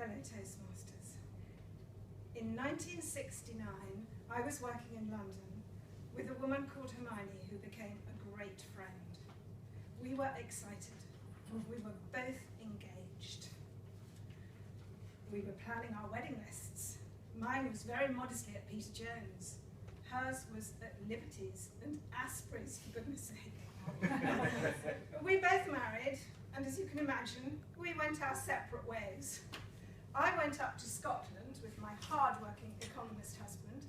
Fellow Toastmasters. In 1969, I was working in London with a woman called Hermione who became a great friend. We were excited. We were both engaged. We were planning our wedding lists. Mine was very modestly at Peter Jones. Hers was at Liberty's and Asprey's, for goodness sake. We both married, and as you can imagine, we went our separate ways. I went up to Scotland with my hard-working economist husband,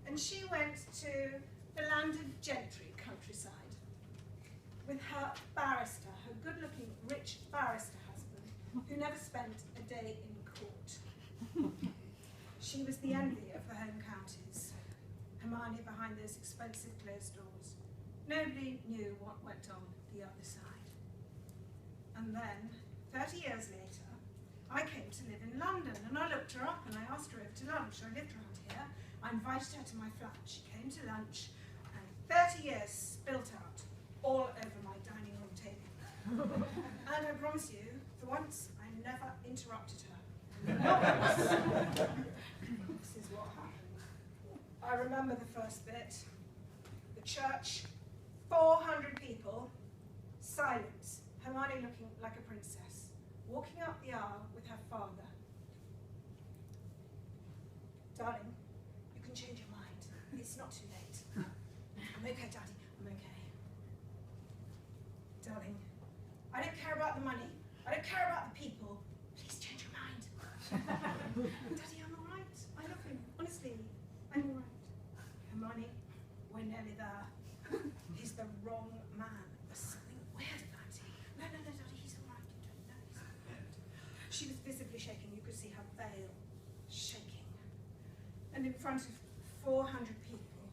and she went to the landed gentry countryside with her barrister, her good-looking, rich barrister husband, who never spent a day in court. She was the envy of the home counties, Hermione behind those expensive closed doors. Nobody knew what went on the other side. And then, 30 years later, I came to live in London, and I looked her up and I asked her over to lunch. I lived around here. I invited her to my flat. She came to lunch, and 30 years spilt out all over my dining room table. And I promise you, for once, I never interrupted her. This is what happened. I remember the first bit. The church, 400 people, silence. Hermione looking like a princess, walking up the aisle with her father. Darling, you can change your mind. It's not too late. I'm okay, Daddy, I'm okay. Darling, I don't care about the money. I don't care about the people. Please change your mind. Daddy, I'm all right. I love him. Honestly, I'm all right. Hermione, we're nearly there. He's the wrong man. There's something weird about him. No, Daddy, he's all right. No, he's all right. She was visibly shaking. You could see her veil shaking. And in front of 400 people,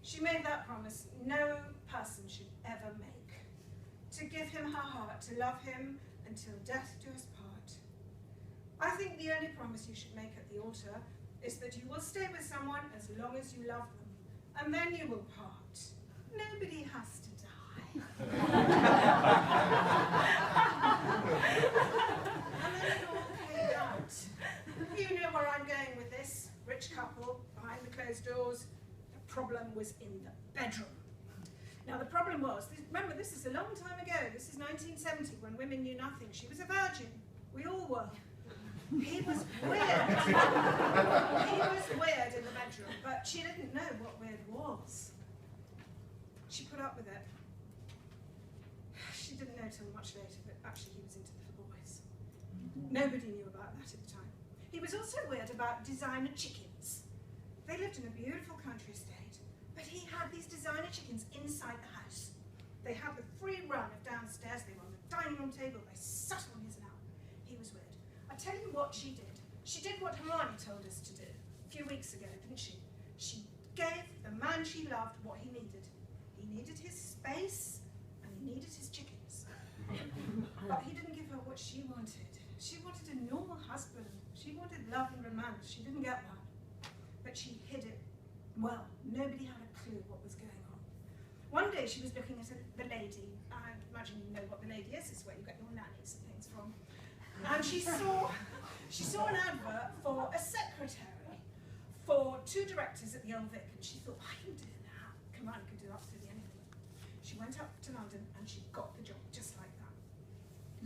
she made that promise no person should ever make. To give him her heart, to love him until death do us part. I think the only promise you should make at the altar is that you will stay with someone as long as you love them, and then you will part. Nobody has to die. And then it all came out. You know where I'm going with this. Rich couple, behind the closed doors. The problem was in the bedroom. Now the problem was, remember this is a long time ago, this is 1970 when women knew nothing. She was a virgin, we all were. He was weird. He was weird in the bedroom, but she didn't know what weird was. She put up with it. She didn't know till much later, but actually he was into little boys. Nobody knew about that at the time. He was also weird about designer chickens. They lived in a beautiful country estate, but he had these designer chickens inside the house. They had the free run of downstairs, they were on the dining room table, they sat on his lap. He was weird. I tell you what she did. She did what Hermione told us to do a few weeks ago, didn't she? She gave the man she loved what he needed. He needed his space, and he needed his chickens. But he didn't give her what she wanted. She wanted a normal husband. She wanted love and romance. She didn't get that. But she hid it. Well, nobody had a clue what was going on. One day she was looking at the lady. I imagine you know what the lady is. It's where you get your nannies and things from. And she saw an advert for a secretary for 2 directors at the Old Vic, and she thought, I can do that. Hermione could do absolutely anything. She went up to London and she got the job just like that.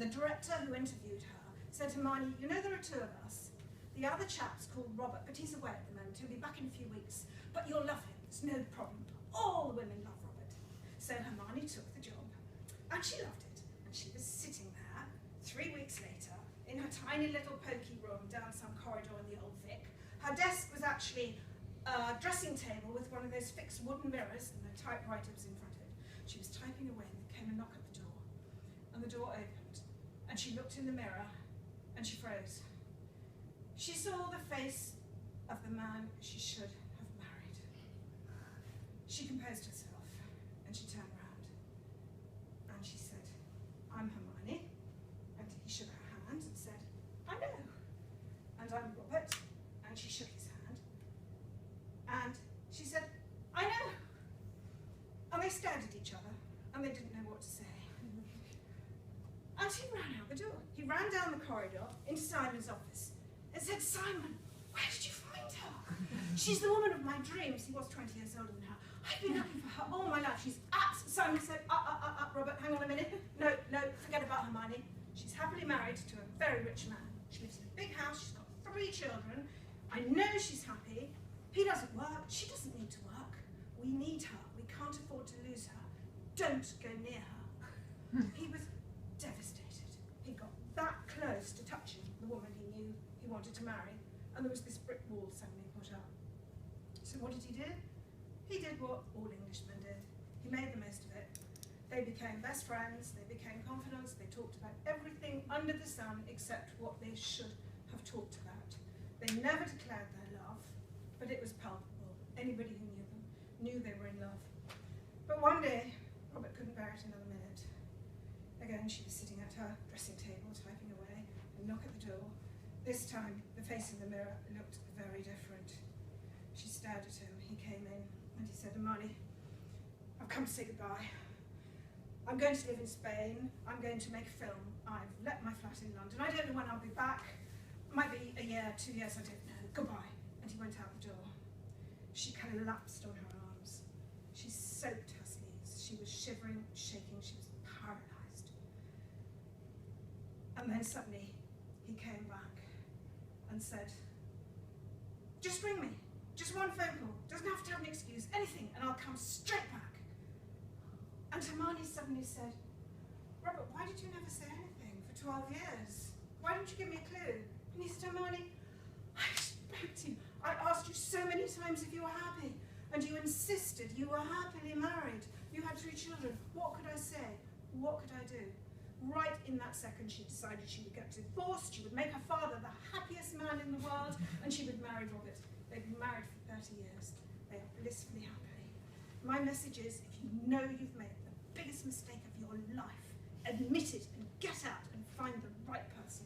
The director who interviewed her said to Hermione, you know there are 2 of us. The other chap's called Robert, but he's away at the moment. He'll be back in a few weeks. But you'll love him. There's no problem. All the women love Robert. So Hermione took the job, and she loved it. And she was sitting there 3 weeks later in her tiny little pokey room down some corridor in the Old Vic. Her desk was actually a dressing table with one of those fixed wooden mirrors, and the typewriter was in front of it. She was typing away, and there came a knock at the door. And the door opened, and she looked in the mirror, and she froze. She saw the face of the man she should have married. She composed herself, and she turned around, and she said, I'm Hermione, and he shook her hand and said, I know, and I'm Robert, and she shook his hand, and she said, I know, and they stared at each other, and they didn't know what to say. And he ran out the door. He ran down the corridor into Simon's office, and said, "Simon, where did you find her? She's the woman of my dreams." He was 20 years older than her. "I've been looking for her all my life. She's Simon said, Robert, hang on a minute. No, forget about Hermione. She's happily married to a very rich man. She lives in a big house. She's got 3 children. I know she's happy. He doesn't work. She doesn't need to work. We need her. We can't afford to lose her. Don't go near her." He was devastated. He got that close to touching the woman he knew he wanted to marry, and there was this brick wall suddenly put up. So what did he do? He did what all Englishmen did. He made the most of it. They became best friends, they became confidants, they talked about everything under the sun except what they should have talked about. They never declared their love, but it was palpable. Anybody who knew them knew they were in love. But one day, Robert couldn't bear it another minute. Again, she was sitting at her dressing table, typing away, and knock at the door. This time, the face in the mirror looked very different. She stared at him. He came in, and he said, "Hermione, I've come to say goodbye. I'm going to live in Spain. I'm going to make a film. I've let my flat in London. I don't know when I'll be back. Might be a year, 2 years, I don't know. Goodbye." And he went out the door. She collapsed on her arms. She soaked her sleeves. She was shivering, shaking. She was paralyzed. And then suddenly, he came back and said, "Just ring me. Just one phone call. Doesn't have to have an excuse. Anything, and I'll come straight back." And Hermione suddenly said, "Robert, why did you never say anything for 12 years? Why didn't you give me a clue?" And he said, "Hermione, I spoke to you. I asked you so many times if you were happy, and you insisted you were happily married. You had 3 children. What could I say? What could I do?" Right in that second, she decided she would get divorced, she would make her father the happiest man in the world, and she would marry Robert. They've been married for 30 years. They are blissfully happy. My message is, if you know you've made the biggest mistake of your life, admit it and get out and find the right person.